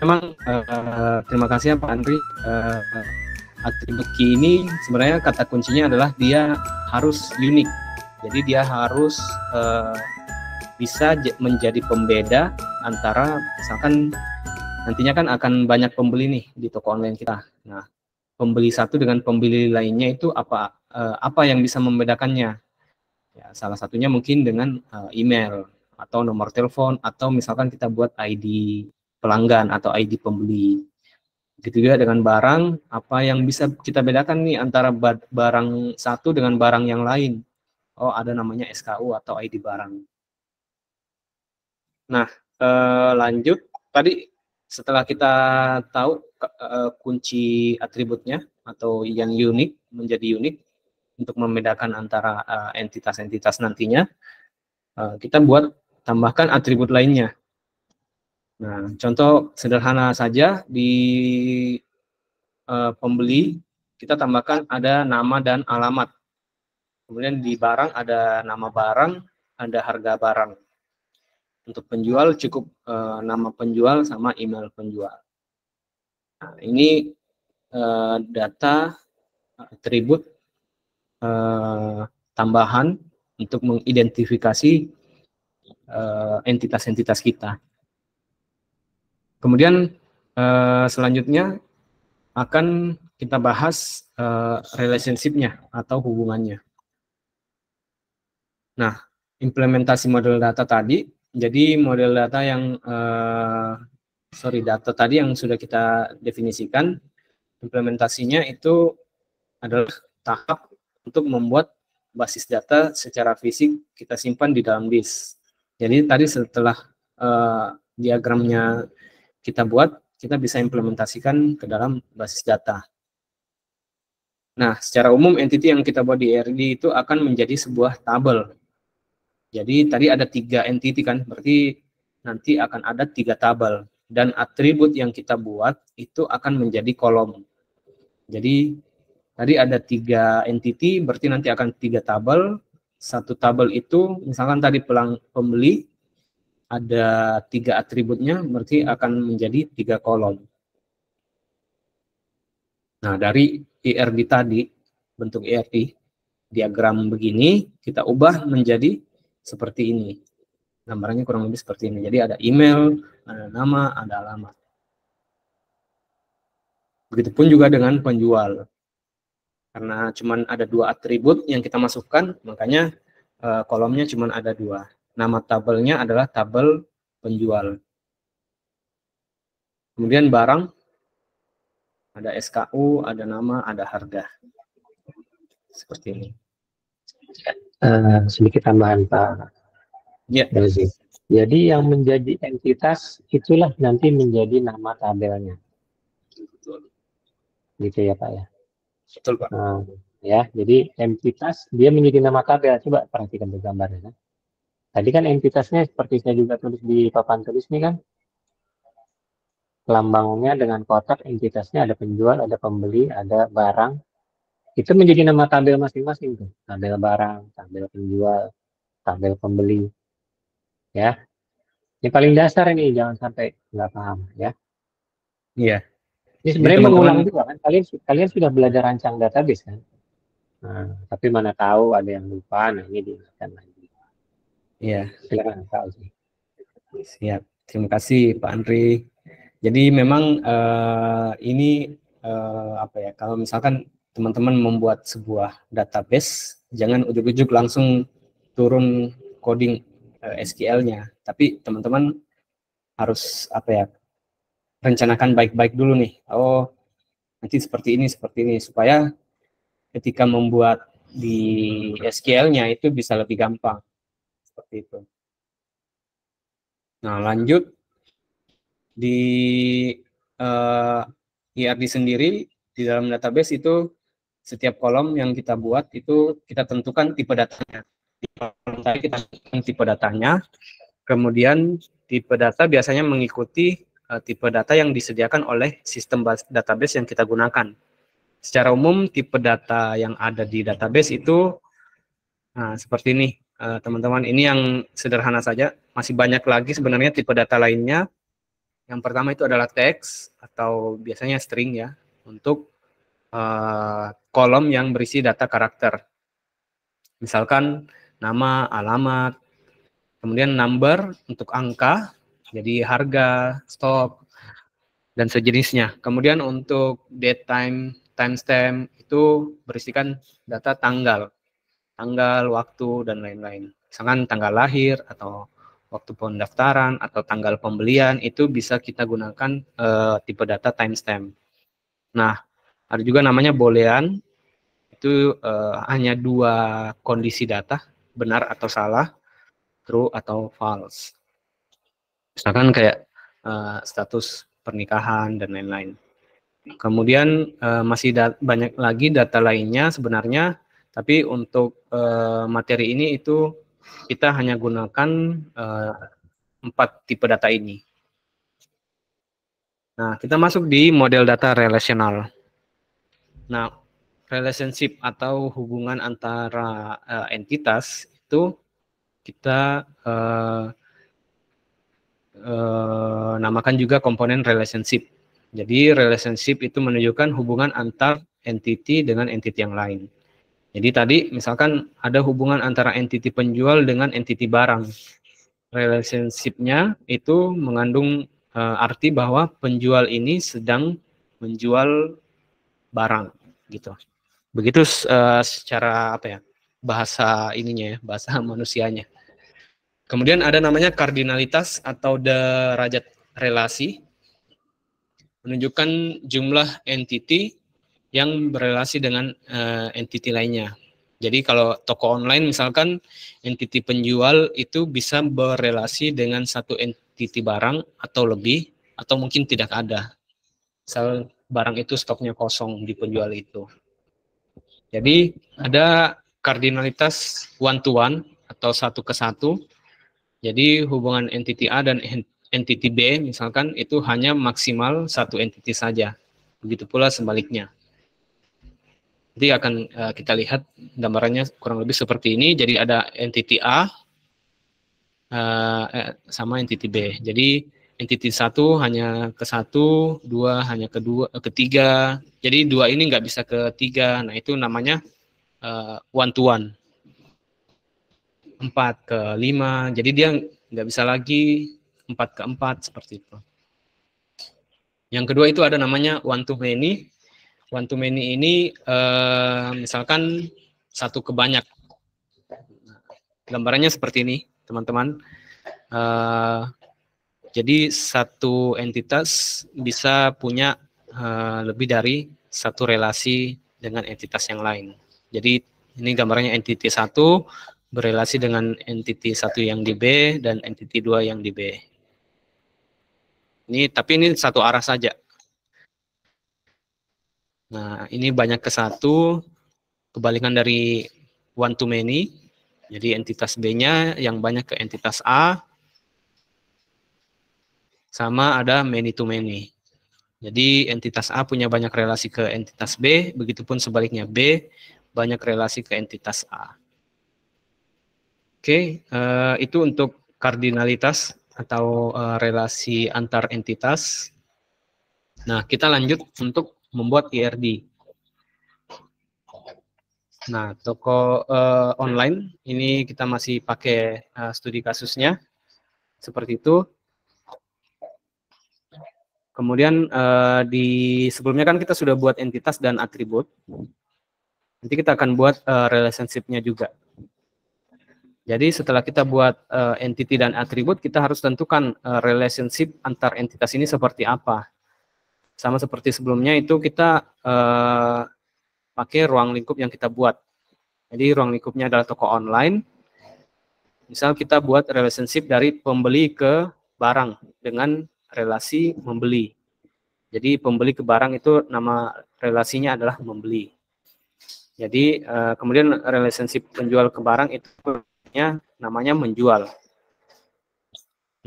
Memang terima kasih ya Pak Andri. Atribut key ini sebenarnya kata kuncinya adalah dia harus unik. Jadi dia harus bisa menjadi pembeda antara, misalkan nantinya kan akan banyak pembeli nih di toko online kita. Nah, pembeli satu dengan pembeli lainnya itu apa yang bisa membedakannya? Ya, salah satunya mungkin dengan email atau nomor telepon, atau misalkan kita buat ID pelanggan atau ID pembeli. Begitu juga dengan barang, apa yang bisa kita bedakan nih antara barang satu dengan barang yang lain? Oh, ada namanya SKU atau ID barang. Nah, lanjut. Tadi setelah kita tahu kunci atributnya atau yang unik, menjadi unik untuk membedakan antara entitas-entitas nantinya, kita tambahkan atribut lainnya. Nah, contoh sederhana saja di pembeli, kita tambahkan ada nama dan alamat. Kemudian di barang ada nama barang, ada harga barang. Untuk penjual cukup nama penjual sama email penjual. Nah, ini data atribut tambahan untuk mengidentifikasi entitas-entitas kita. Kemudian selanjutnya akan kita bahas relationship-nya atau hubungannya. Nah, implementasi model data tadi, jadi model data yang data tadi yang sudah kita definisikan, implementasinya itu adalah tahap untuk membuat basis data secara fisik kita simpan di dalam disk. Jadi tadi setelah diagramnya kita buat, kita bisa implementasikan ke dalam basis data. Nah, secara umum entity yang kita buat di ERD itu akan menjadi sebuah tabel. Jadi tadi ada 3 entity kan, berarti nanti akan ada 3 tabel. Dan atribut yang kita buat itu akan menjadi kolom. Jadi tadi ada 3 entity, berarti nanti akan 3 tabel. Satu tabel itu, misalkan tadi pembeli, ada 3 atributnya, berarti akan menjadi 3 kolom. Nah, dari ERD tadi, bentuk ERD, diagram begini, kita ubah menjadi seperti ini. Gambarnya kurang lebih seperti ini. Jadi ada email, ada nama, ada alamat. Begitupun juga dengan penjual. Karena cuma ada 2 atribut yang kita masukkan, makanya kolomnya cuma ada 2. Nama tabelnya adalah tabel penjual. Kemudian barang, ada SKU, ada nama, ada harga. Seperti ini. Sedikit tambahan Pak Rozi. Jadi yang menjadi entitas itulah nanti menjadi nama tabelnya. Betul. Gitu ya Pak ya. Betul Pak. Ya, jadi entitas dia menjadi nama tabel. Coba perhatikan di gambarnya. Tadi kan entitasnya seperti saya juga tulis di papan tulis nih kan. Lambangnya dengan kotak, entitasnya ada penjual, ada pembeli, ada barang. Itu menjadi nama tabel masing-masing tuh. Tabel barang, tabel penjual, tabel pembeli. Ya. Ini paling dasar ini, jangan sampai nggak paham ya. Iya. Ini sebenarnya mengulang juga kan. Kalian sudah belajar rancang database kan. Nah, tapi mana tahu ada yang lupa, nah ini diingatkan lagi. Iya. Silakan Pak Uzi. Siap. Terima kasih Pak Andri. Jadi memang ini apa ya? Kalau misalkan teman-teman membuat sebuah database, jangan ujuk-ujuk langsung turun coding SQL-nya, tapi teman-teman harus apa ya? Rencanakan baik-baik dulu nih. Oh, nanti seperti ini, supaya ketika membuat di SQL-nya itu bisa lebih gampang. Seperti itu. Nah, lanjut di ERD sendiri, di dalam database itu setiap kolom yang kita buat itu kita tentukan tipe datanya. Kita tentukan tipe datanya, kemudian tipe data biasanya mengikuti tipe data yang disediakan oleh sistem database yang kita gunakan. Secara umum tipe data yang ada di database itu seperti ini teman-teman. Ini yang sederhana saja, masih banyak lagi sebenarnya tipe data lainnya. Yang pertama itu adalah teks atau biasanya string ya, untuk kolom yang berisi data karakter. Misalkan nama, alamat, kemudian number untuk angka, jadi harga, stok, dan sejenisnya. Kemudian untuk date time, timestamp itu berisikan data tanggal, waktu, dan lain-lain. Misalkan tanggal lahir atau waktu pendaftaran atau tanggal pembelian itu bisa kita gunakan tipe data timestamp. Nah, ada juga namanya boolean, itu hanya 2 kondisi data, benar atau salah, true atau false. Misalkan kayak status pernikahan dan lain-lain. Kemudian masih banyak lagi data lainnya sebenarnya, tapi untuk materi ini itu kita hanya gunakan 4 tipe data ini. Nah, kita masuk di model data relasional. Nah, relationship atau hubungan antara entitas itu kita namakan juga komponen relationship. Jadi relationship itu menunjukkan hubungan antar entity dengan entity yang lain. Jadi tadi misalkan ada hubungan antara entity penjual dengan entity barang. Relationship-nya itu mengandung arti bahwa penjual ini sedang menjual barang gitu. Begitu secara apa ya? Bahasa ininya ya, bahasa manusianya. Kemudian ada namanya kardinalitas atau derajat relasi, menunjukkan jumlah entity yang berelasi dengan entity lainnya. Jadi kalau toko online misalkan entity penjual itu bisa berelasi dengan satu entity barang atau lebih, atau mungkin tidak ada. Misal barang itu stoknya kosong di penjual itu. Jadi ada kardinalitas one to one atau satu ke satu. Jadi hubungan entity A dan entity B misalkan itu hanya maksimal satu entity saja. Begitu pula sebaliknya. Nanti akan kita lihat gambarannya kurang lebih seperti ini. Jadi ada entity A sama entity B. Jadi entity 1 hanya ke 1, 2 hanya ke 2, ketiga. Jadi 2 ini nggak bisa ke 3. Nah, itu namanya one to one. 4 ke 5, jadi dia nggak bisa lagi 4 ke 4 seperti itu. Yang kedua itu ada namanya one to many. One to many ini misalkan satu ke banyak. Gambarannya seperti ini, teman-teman. Jadi satu entitas bisa punya lebih dari satu relasi dengan entitas yang lain. Jadi ini gambarnya entity 1 berelasi dengan entity 1 yang di B dan entity 2 yang di B. Tapi ini satu arah saja. Nah, ini banyak ke 1, kebalikan dari one to many. Jadi entitas B-nya yang banyak ke entitas A, sama ada many to many. Jadi entitas A punya banyak relasi ke entitas B, begitupun sebaliknya B banyak relasi ke entitas A. Oke, itu untuk kardinalitas atau relasi antar entitas. Nah, kita lanjut untuk membuat IRD. Nah, toko online ini kita masih pakai studi kasusnya seperti itu. Kemudian di sebelumnya kan kita sudah buat entitas dan atribut. Nanti kita akan buat relationship-nya juga. Jadi setelah kita buat entity dan atribut, kita harus tentukan relationship antar entitas ini seperti apa. Sama seperti sebelumnya itu kita pakai ruang lingkup yang kita buat. Jadi ruang lingkupnya adalah toko online. Misal kita buat relationship dari pembeli ke barang dengan relasi membeli. Jadi pembeli ke barang itu nama relasinya adalah membeli. Jadi kemudian relationship penjual ke barang itu namanya menjual.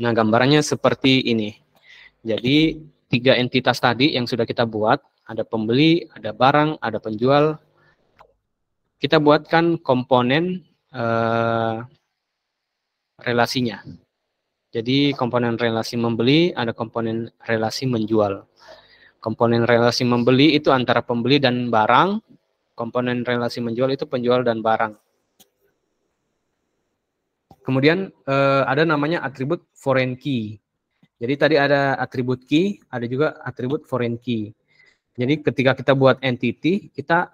Nah, gambarannya seperti ini. Jadi 3 entitas tadi yang sudah kita buat, ada pembeli, ada barang, ada penjual. Kita buatkan komponen relasinya. Jadi komponen relasi membeli, ada komponen relasi menjual. Komponen relasi membeli itu antara pembeli dan barang, komponen relasi menjual itu penjual dan barang. Kemudian ada namanya atribut foreign key. Jadi tadi ada atribut key, ada juga atribut foreign key. Jadi ketika kita buat entity, kita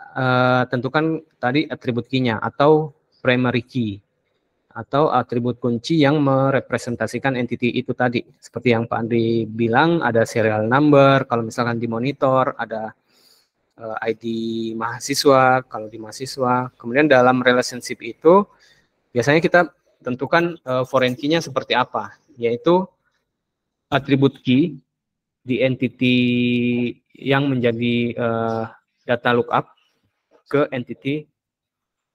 tentukan tadi atribut key-nya atau primary key atau atribut kunci yang merepresentasikan entity itu tadi. Seperti yang Pak Andri bilang, ada serial number, kalau misalkan di monitor, ada ID mahasiswa, kalau di mahasiswa. Kemudian dalam relationship itu, biasanya kita tentukan foreign key-nya seperti apa, yaitu atribut key di entity yang menjadi data lookup ke entity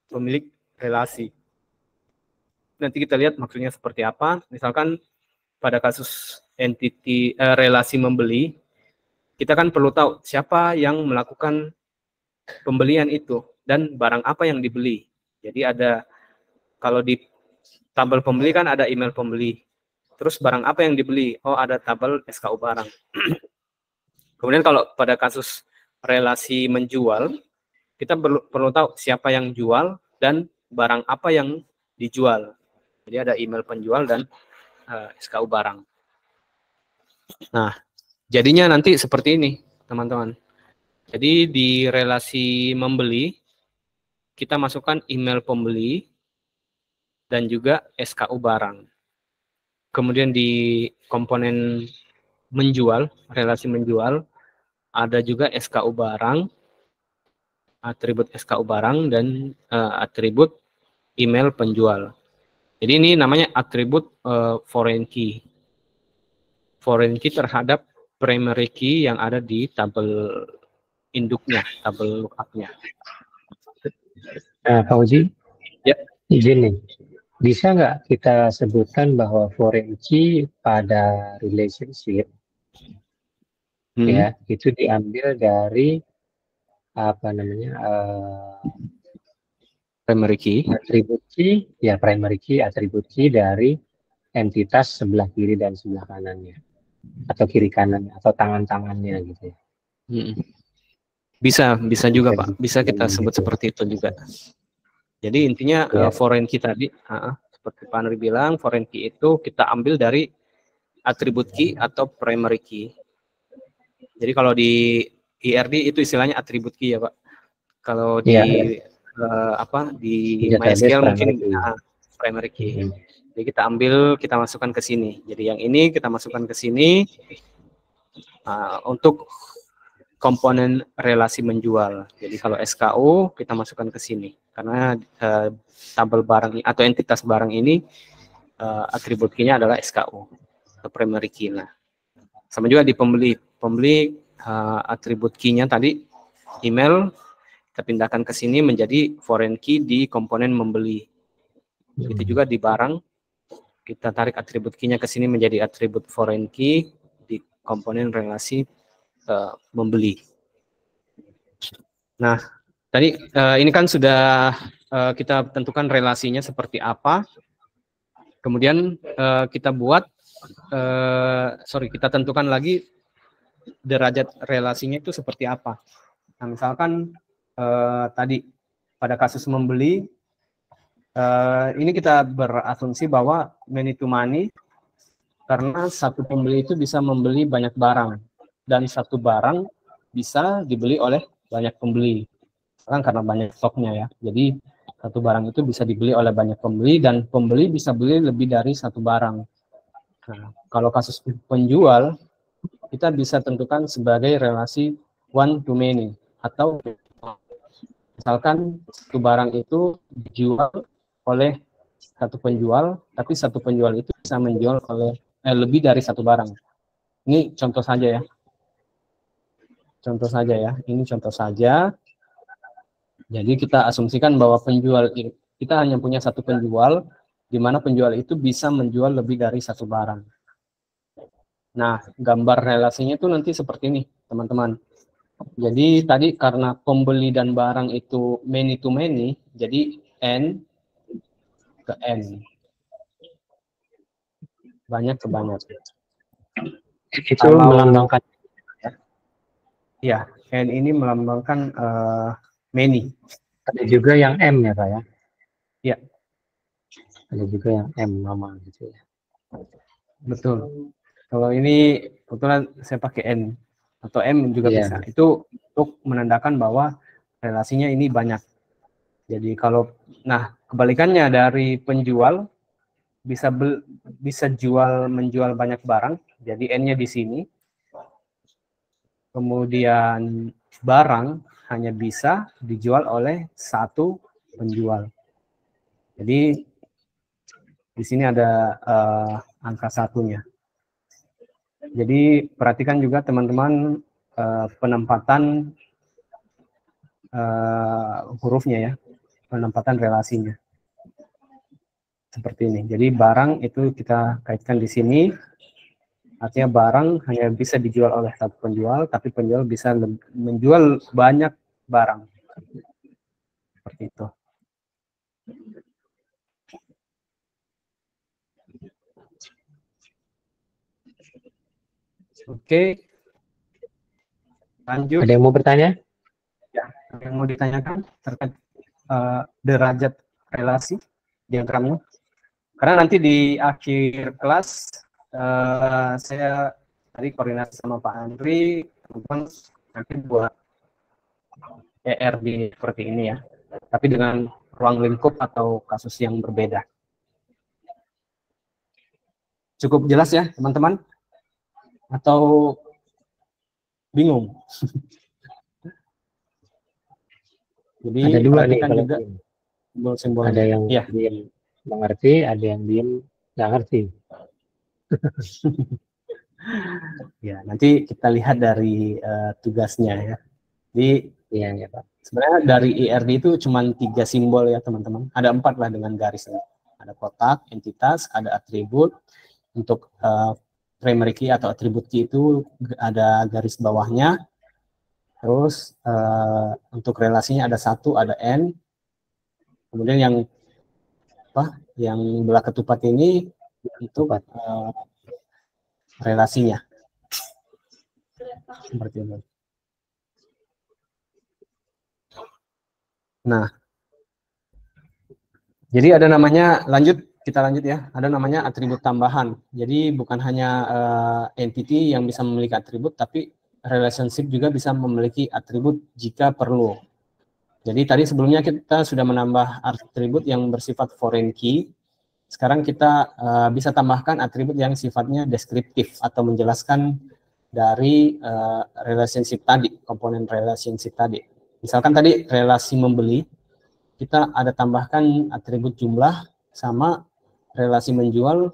pemilik relasi. Nanti kita lihat maksudnya seperti apa. Misalkan pada kasus entity relasi membeli, kita kan perlu tahu siapa yang melakukan pembelian itu dan barang apa yang dibeli. Jadi ada, kalau di tabel pembeli kan ada email pembeli. Terus barang apa yang dibeli? Oh, ada tabel SKU barang. Kemudian kalau pada kasus relasi menjual, kita perlu tahu siapa yang jual dan barang apa yang dijual. Jadi ada email penjual dan SKU barang. Nah, jadinya nanti seperti ini, teman-teman. Jadi di relasi membeli, kita masukkan email pembeli dan juga SKU barang. Kemudian di komponen menjual, relasi menjual, ada juga SKU barang, atribut SKU barang, dan atribut email penjual. Jadi ini namanya atribut foreign key. Foreign key terhadap primary key yang ada di tabel induknya, tabel lookup-nya. Nah, Pak Uji, Ya. izin nih, bisa nggak kita sebutkan bahwa foreign key pada relationship ya itu diambil dari apa namanya primary key, atribut key, ya primary key, atribut key dari entitas sebelah kiri dan sebelah kanannya, atau kiri kanannya, atau tangan-tangannya gitu ya. Bisa juga Pak, bisa kita sebut seperti itu juga. Jadi intinya foreign key tadi, seperti Pak Andri bilang, foreign key itu kita ambil dari atribut key atau primary key. Jadi kalau di IRD itu istilahnya atribut key ya Pak. Kalau di di MySQL mungkin primary key. Jadi kita ambil, kita masukkan ke sini. Jadi yang ini kita masukkan ke sini untuk komponen relasi menjual. Jadi kalau SKU kita masukkan ke sini karena tabel barang atau entitas barang ini atribut key-nya adalah SKU atau primary key. Nah, sama juga di pembeli atribut key-nya tadi email kita pindahkan ke sini menjadi foreign key di komponen membeli. Itu juga di barang kita tarik atribut key-nya ke sini menjadi atribut foreign key di komponen relasi membeli. Nah, tadi ini kan sudah kita tentukan relasinya seperti apa. Kemudian kita buat, kita tentukan lagi derajat relasinya itu seperti apa. Nah, misalkan tadi pada kasus membeli, ini kita berasumsi bahwa many to many karena satu pembeli itu bisa membeli banyak barang dan satu barang bisa dibeli oleh banyak pembeli karena banyak stoknya ya. Jadi satu barang itu bisa dibeli oleh banyak pembeli dan pembeli bisa beli lebih dari satu barang. Nah, kalau kasus penjual kita bisa tentukan sebagai relasi one to many atau misalkan satu barang itu dijual oleh satu penjual, tapi satu penjual itu bisa menjual oleh lebih dari satu barang. Ini contoh saja ya. Contoh saja ya. Ini contoh saja. Jadi kita asumsikan bahwa penjual kita hanya punya satu penjual, di mana penjual itu bisa menjual lebih dari satu barang. Nah, gambar relasinya itu nanti seperti ini, teman-teman. Jadi tadi karena pembeli dan barang itu many to many, jadi N ke N. banyak ke banyak. Itu Kalau- melambangkan, Ya, N ini melambangkan many. ada juga yang M ya Pak ya? Ya. Ada juga yang M nama gitu ya. Betul. Kalau ini kebetulan saya pakai N atau M juga Iya. bisa. Itu untuk menandakan bahwa relasinya ini banyak. Jadi kalau, nah kebalikannya dari penjual bisa menjual banyak barang. Jadi N-nya di sini. Kemudian barang hanya bisa dijual oleh satu penjual. Jadi di sini ada angka satunya. Jadi perhatikan juga teman-teman penempatan hurufnya ya, penempatan relasinya. Seperti ini. Jadi barang itu kita kaitkan di sini. Artinya barang hanya bisa dijual oleh satu penjual, tapi penjual bisa menjual banyak barang. Seperti itu. Oke. Lanjut. Ada yang mau bertanya? Ya, ada yang mau ditanyakan terkait derajat relasi diagramnya? Karena nanti di akhir kelas saya tadi koordinasi sama Pak Andri, teman-teman nanti buat ERD seperti ini ya, tapi dengan ruang lingkup atau kasus yang berbeda. Cukup jelas ya teman-teman? Atau bingung? Jadi Ada dua nih perhatikan kalau juga diem. simbol-simbolnya. Ada yang Ya. diem mengerti, ada yang diem nggak ngerti. Ya, nanti kita lihat dari tugasnya ya. Jadi Iya ya Pak. sebenarnya dari ERD itu cuma 3 simbol ya teman-teman. Ada 4 lah dengan garisnya. Ada kotak, entitas, ada atribut. Untuk primary key atau atribut key itu ada garis bawahnya. Terus untuk relasinya ada 1, ada N. Kemudian yang belah ketupat ini itu relasinya. Seperti itu. Nah, jadi ada namanya, kita lanjut ya, ada namanya atribut tambahan. Jadi bukan hanya entity yang bisa memiliki atribut, tapi relationship juga bisa memiliki atribut jika perlu. Jadi tadi sebelumnya kita sudah menambah atribut yang bersifat foreign key. Sekarang kita bisa tambahkan atribut yang sifatnya deskriptif atau menjelaskan dari relationship tadi, komponen relationship tadi. Misalkan tadi relasi membeli, kita ada tambahkan atribut jumlah sama relasi menjual,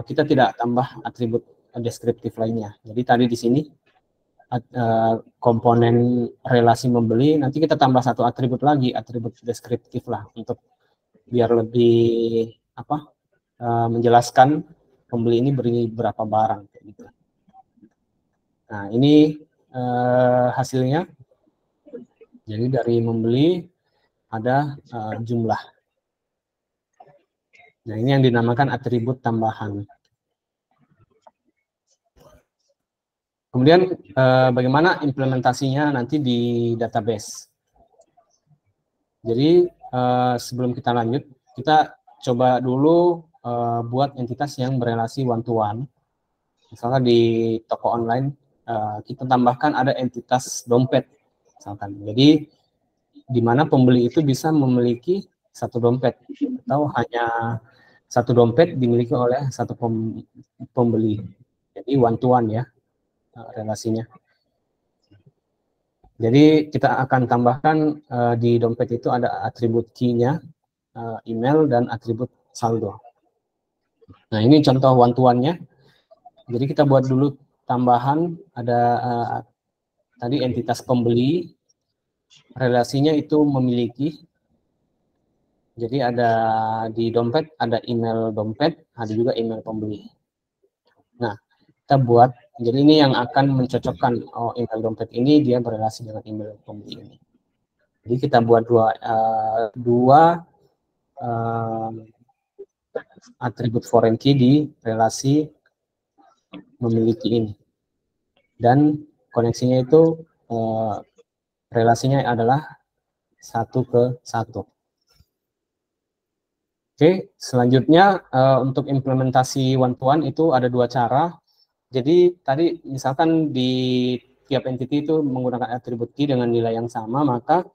kita tidak tambah atribut deskriptif lainnya. Jadi tadi di sini komponen relasi membeli, nanti kita tambah satu atribut lagi, atribut deskriptif lah, untuk biar lebih menjelaskan pembeli ini beri berapa barang gitu. Nah, ini hasilnya. Jadi dari membeli ada jumlah. Nah, ini yang dinamakan atribut tambahan. Kemudian bagaimana implementasinya nanti di database. Jadi sebelum kita lanjut, kita coba dulu buat entitas yang berelasi one-to-one. Misalkan di toko online, kita tambahkan ada entitas dompet. Misalkan. Jadi di mana pembeli itu bisa memiliki satu dompet atau hanya satu dompet dimiliki oleh satu pembeli. Jadi one-to-one ya relasinya. Jadi kita akan tambahkan di dompet itu ada atribut key-nya, email, dan atribut saldo. Nah, ini contoh one-to-one-nya. Jadi kita buat dulu tambahan, ada tadi entitas pembeli, relasinya itu memiliki. Jadi ada di dompet, ada email dompet, ada juga email pembeli. Nah, kita buat, jadi ini yang akan mencocokkan, oh email dompet ini dia berelasi dengan email pembeli ini. Jadi kita buat dua atribut foreign key di relasi memiliki ini. Dan koneksinya itu relasinya adalah 1:1. Oke, selanjutnya untuk implementasi one-to-one itu ada dua cara. Jadi tadi misalkan di tiap entity itu menggunakan atribut key dengan nilai yang sama, maka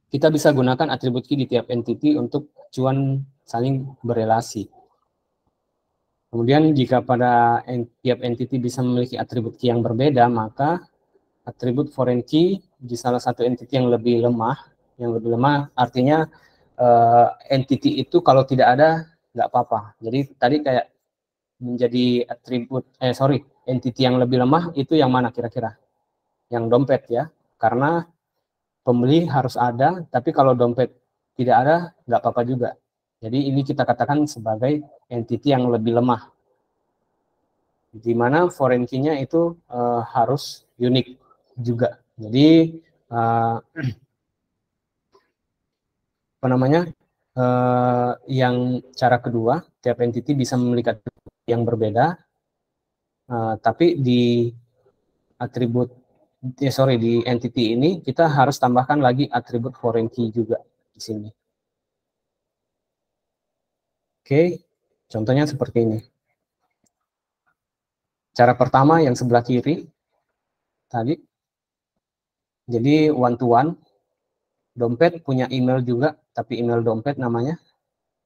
kita bisa gunakan atribut key di tiap entity untuk cuan saling berelasi. Kemudian jika pada tiap entity bisa memiliki atribut key yang berbeda, maka atribut foreign key di salah satu entity yang lebih lemah artinya entity itu kalau tidak ada nggak apa-apa. Jadi tadi kayak menjadi atribut entity yang lebih lemah itu yang mana kira-kira? Yang dompet ya, karena pembeli harus ada, tapi kalau dompet tidak ada nggak apa-apa juga. Jadi ini kita katakan sebagai entity yang lebih lemah, di mana foreign key-nya itu harus unik juga. Jadi apa namanya? Yang cara kedua, tiap entity bisa memiliki yang berbeda, tapi di atribut di entity ini kita harus tambahkan lagi atribut foreign key juga di sini. Oke, contohnya seperti ini. Cara pertama yang sebelah kiri tadi, jadi one to one, dompet punya email juga, tapi email dompet namanya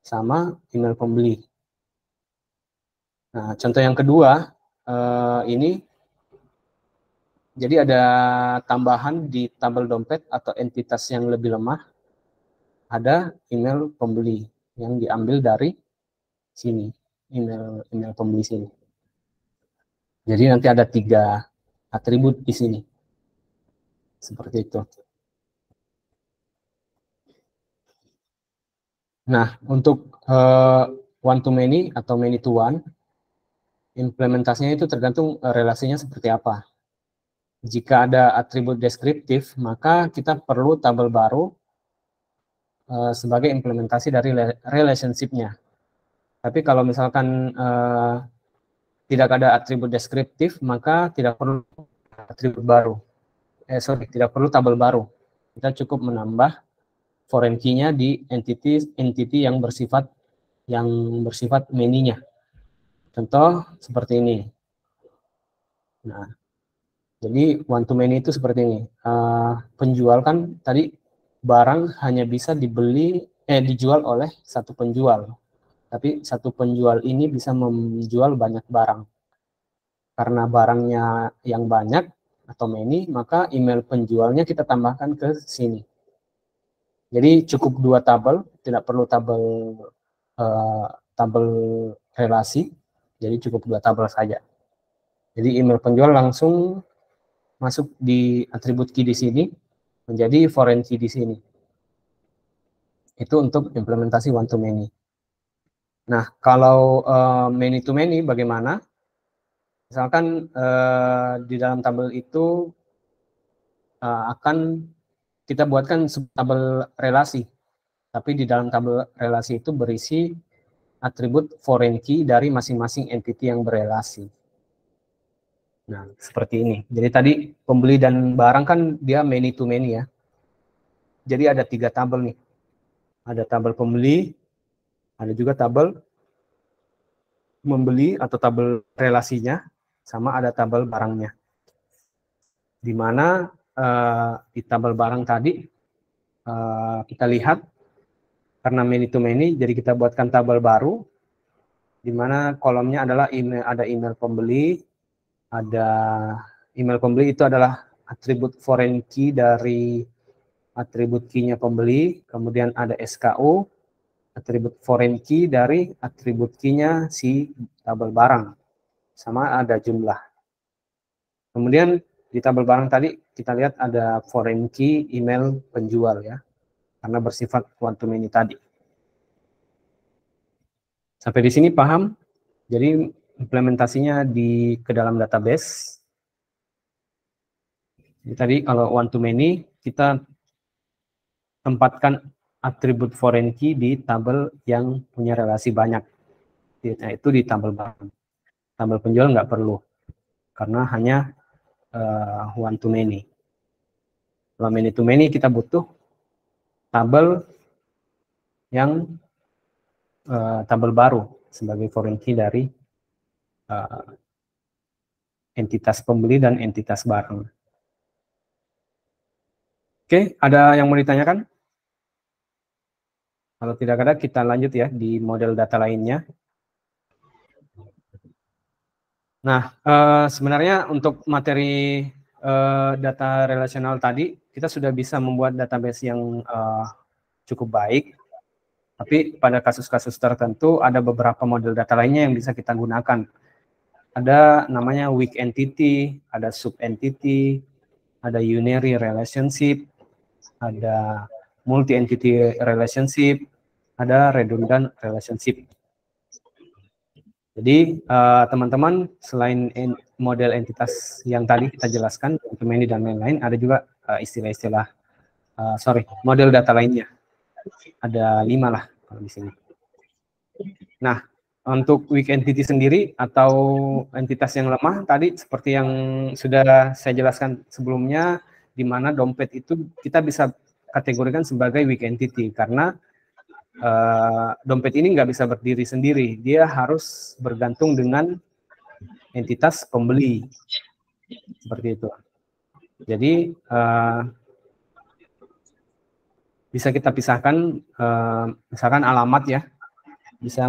sama email pembeli. Nah, contoh yang kedua ini, jadi ada tambahan di tabel dompet atau entitas yang lebih lemah, ada email pembeli yang diambil dari sini, email pembeli sini. Jadi nanti ada 3 atribut di sini. Seperti itu. Nah, untuk one to many atau many to one, implementasinya itu tergantung relasinya seperti apa. Jika ada atribut deskriptif, maka kita perlu tabel baru sebagai implementasi dari relationship-nya. Tapi kalau misalkan tidak ada atribut deskriptif, maka tidak perlu atribut baru. Tidak perlu tabel baru. Kita cukup menambah foreign key-nya di entity yang bersifat many-nya. Contoh seperti ini. Nah, jadi one to many itu seperti ini. Penjual kan tadi barang hanya bisa dijual oleh satu penjual. Tapi satu penjual ini bisa menjual banyak barang. Karena barangnya yang banyak atau many, maka email penjualnya kita tambahkan ke sini. Jadi cukup 2 tabel, tidak perlu tabel relasi, jadi cukup 2 tabel saja. Jadi email penjual langsung masuk di atribut key di sini, menjadi foreign key di sini. Itu untuk implementasi one to many. Nah, kalau many to many bagaimana? Misalkan di dalam tabel itu akan kita buatkan tabel relasi, tapi di dalam tabel relasi itu berisi atribut foreign key dari masing-masing entity yang berelasi. Nah, seperti ini. Jadi tadi pembeli dan barang kan dia many to many ya. Jadi ada 3 tabel nih. Ada tabel pembeli, ada juga tabel membeli atau tabel relasinya, sama ada tabel barangnya. Di mana di tabel barang tadi kita lihat karena many to many, jadi kita buatkan tabel baru, di mana kolomnya adalah ada email pembeli, ada email pembeli itu adalah atribut foreign key dari atribut key-nya pembeli, kemudian ada SKU, atribut foreign key dari atribut key-nya si tabel barang, sama ada jumlah. Kemudian di tabel barang tadi kita lihat ada foreign key email penjual ya, karena bersifat one to many tadi. Sampai di sini paham? Jadi implementasinya ke dalam database. Jadi tadi kalau one to many kita tempatkan atribut foreign key di tabel yang punya relasi banyak, itu di tabel barang. Tabel penjual nggak perlu, karena hanya one to many. Kalau many to many kita butuh tabel yang tabel baru sebagai foreign key dari entitas pembeli dan entitas barang. Oke, ada yang mau ditanyakan? Kalau tidak ada, kita lanjut ya di model data lainnya. Nah, sebenarnya untuk materi data relasional tadi, kita sudah bisa membuat database yang cukup baik. Tapi pada kasus-kasus tertentu, ada beberapa model data lainnya yang bisa kita gunakan. Ada namanya weak entity, ada sub entity, ada unary relationship, ada multi-entity relationship, ada redundant relationship. Jadi teman-teman, selain model entitas yang tadi kita jelaskan, many dan lain-lain, ada juga istilah-istilah, model data lainnya. Ada 5 lah kalau di sini. Nah, untuk weak entity sendiri atau entitas yang lemah tadi seperti yang sudah saya jelaskan sebelumnya, di mana dompet itu kita bisa kategorikan sebagai weak entity karena dompet ini nggak bisa berdiri sendiri, dia harus bergantung dengan entitas pembeli, seperti itu. Jadi bisa kita pisahkan, misalkan alamat ya, bisa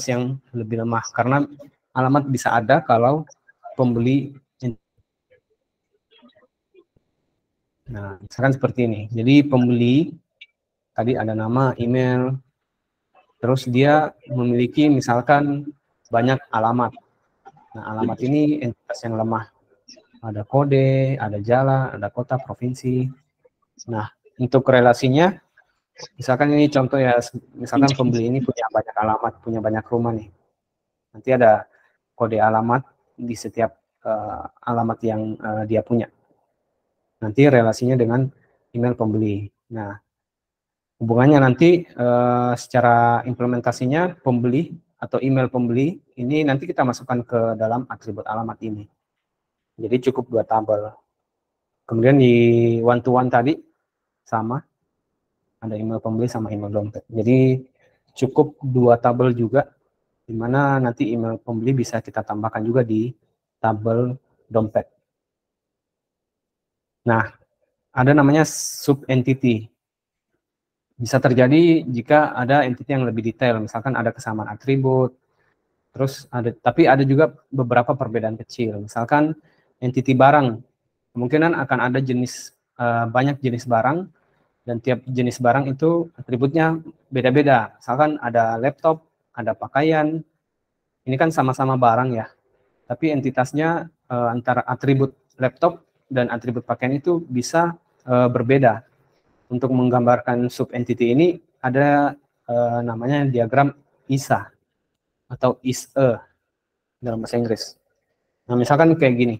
yang lebih lemah karena alamat bisa ada kalau pembeli. Nah, misalkan seperti ini. Jadi pembeli tadi ada nama, email, terus dia memiliki misalkan banyak alamat. Nah, alamat ini entitas yang lemah. Ada kode, ada jalan, ada kota, provinsi. Nah, untuk relasinya, misalkan ini contoh ya, misalkan pembeli ini punya banyak alamat, punya banyak rumah nih. Nanti ada kode alamat di setiap alamat yang dia punya. Nanti relasinya dengan email pembeli. Nah, hubungannya nanti secara implementasinya pembeli atau email pembeli ini nanti kita masukkan ke dalam atribut alamat ini. Jadi cukup 2 tabel. Kemudian di one to one tadi sama, ada email pembeli sama email dompet. Jadi cukup 2 tabel juga, di mana nanti email pembeli bisa kita tambahkan juga di tabel dompet. Nah, ada namanya sub entity. Bisa terjadi jika ada entity yang lebih detail, misalkan ada kesamaan atribut, terus tapi ada juga beberapa perbedaan kecil. Misalkan entity barang, kemungkinan akan ada banyak jenis barang, dan tiap jenis barang itu atributnya beda-beda. Misalkan ada laptop, ada pakaian, ini kan sama-sama barang ya, tapi entitasnya antara atribut laptop dan atribut pakaian itu bisa berbeda. Untuk menggambarkan sub entity ini ada namanya diagram ISA atau ISE dalam bahasa Inggris. Nah, misalkan kayak gini.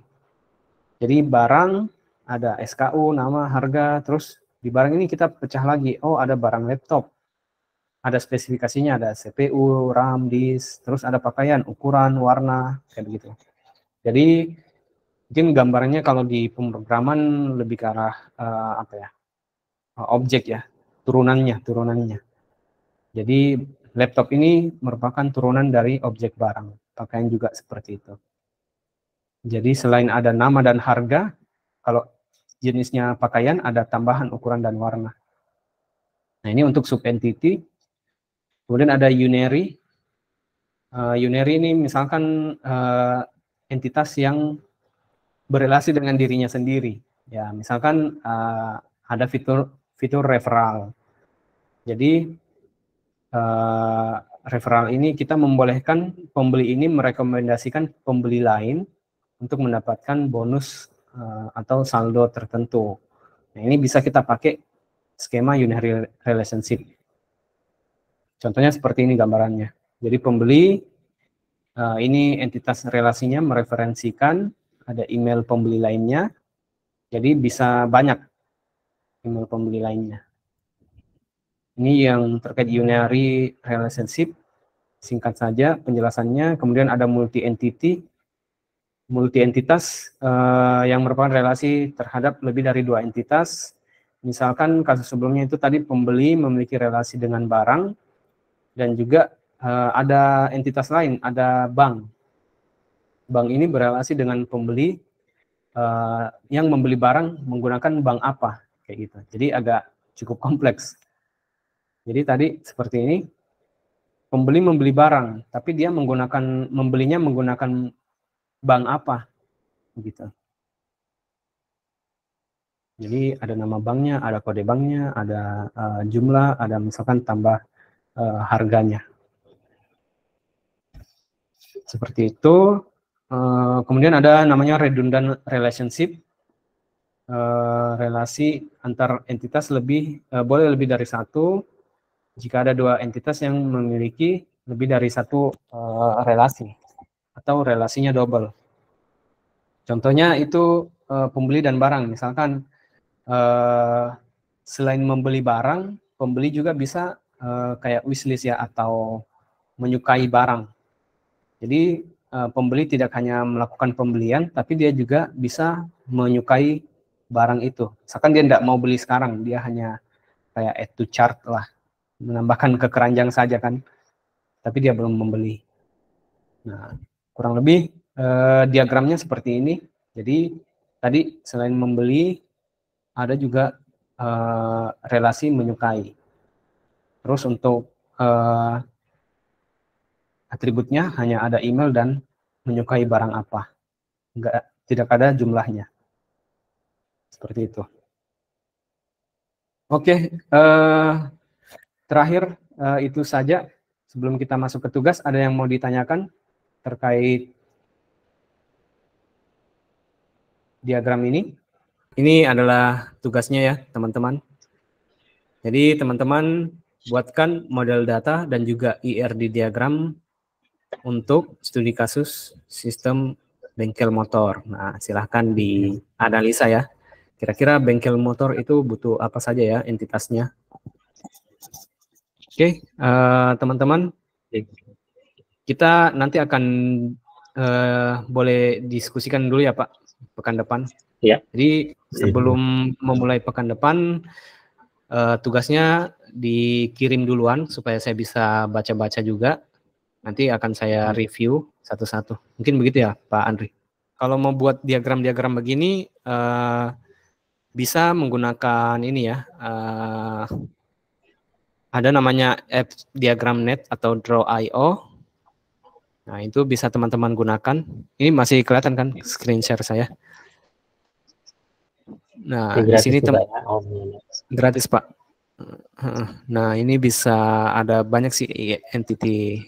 Jadi barang ada SKU, nama, harga, terus di barang ini kita pecah lagi. Oh, ada barang laptop. Ada spesifikasinya, ada CPU, RAM, disk, terus ada pakaian, ukuran, warna, kayak begitu. Jadi mungkin gambarnya kalau di pemrograman lebih ke arah objek ya, turunannya. Jadi laptop ini merupakan turunan dari objek barang, pakaian juga seperti itu. Jadi selain ada nama dan harga, kalau jenisnya pakaian ada tambahan ukuran dan warna. Nah, ini untuk sub entity. Kemudian ada unary. Unary ini misalkan entitas yang berelasi dengan dirinya sendiri. Ya, misalkan ada fitur referral. Jadi referral ini kita membolehkan pembeli ini merekomendasikan pembeli lain untuk mendapatkan bonus atau saldo tertentu. Nah, ini bisa kita pakai skema unary relationship. Contohnya seperti ini gambarannya. Jadi pembeli ini entitas relasinya mereferensikan ada email pembeli lainnya. Jadi bisa banyak email pembeli lainnya. Ini yang terkait unary relationship. Singkat saja penjelasannya. Kemudian ada multi-entitas yang merupakan relasi terhadap lebih dari 2 entitas. Misalkan kasus sebelumnya itu tadi pembeli memiliki relasi dengan barang, dan juga ada entitas lain, ada bank. Bank ini berelasi dengan pembeli yang membeli barang menggunakan bank apa, kayak gitu. Jadi agak cukup kompleks. Jadi tadi seperti ini, pembeli membeli barang, tapi dia membelinya menggunakan bank apa, gitu. Jadi ada nama banknya, ada kode banknya, ada jumlah, ada misalkan tambah harganya. Seperti itu. Kemudian ada namanya redundant relationship. Relasi antar entitas boleh lebih dari satu jika ada 2 entitas yang memiliki lebih dari satu relasi atau relasinya double. Contohnya itu pembeli dan barang. Misalkan selain membeli barang, pembeli juga bisa kayak wishlist ya, atau menyukai barang. Jadi pembeli tidak hanya melakukan pembelian, tapi dia juga bisa menyukai barang itu. Misalkan dia tidak mau beli sekarang, dia hanya kayak add to cart lah, menambahkan ke keranjang saja kan, tapi dia belum membeli. Nah, kurang lebih diagramnya seperti ini. Jadi tadi selain membeli, ada juga relasi menyukai. Terus untuk atributnya hanya ada email dan menyukai barang apa. Tidak ada jumlahnya. Seperti itu. Oke, terakhir itu saja. Sebelum kita masuk ke tugas, ada yang mau ditanyakan terkait diagram ini? Ini adalah tugasnya ya, teman-teman. Jadi teman-teman buatkan model data dan juga IRD diagram untuk studi kasus sistem bengkel motor. Nah, silahkan dianalisa ya. Kira-kira bengkel motor itu butuh apa saja ya entitasnya. Oke, teman-teman, kita nanti akan boleh diskusikan dulu ya Pak, pekan depan. Ya. Jadi sebelum memulai pekan depan, tugasnya dikirim duluan supaya saya bisa baca-baca juga. Nanti akan saya review satu-satu. Mungkin begitu ya Pak Andri. Kalau mau buat diagram-diagram begini, bisa menggunakan ini ya, ada namanya app Diagram.net atau Draw.io. Nah, itu bisa teman-teman gunakan. Ini masih kelihatan kan screen share saya? Nah, di sini gratis Pak. Nah, ini bisa ada banyak sih entity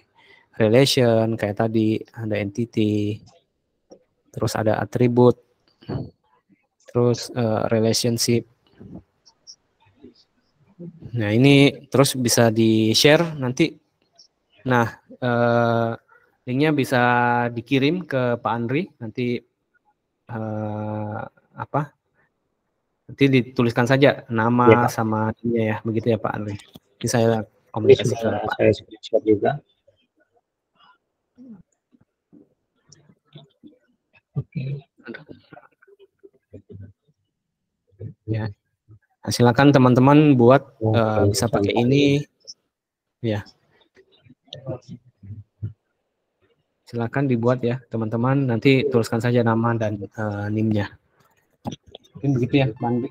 relation, kayak tadi ada entity, terus ada atribut, terus relationship. Nah, ini terus bisa di-share nanti. Nah, linknya bisa dikirim ke Pak Andri, nanti nanti dituliskan saja nama ya, sama ini ya, begitu ya Pak Andri. Ini saya komunikasi ke Pak. Saya screenshot juga. Oke. Ya. Nah, silakan teman-teman buat bisa pakai ini. Ya. Silakan dibuat ya teman-teman, nanti tuliskan saja nama dan NIM-nya. Mungkin begitu ya Pak Andri.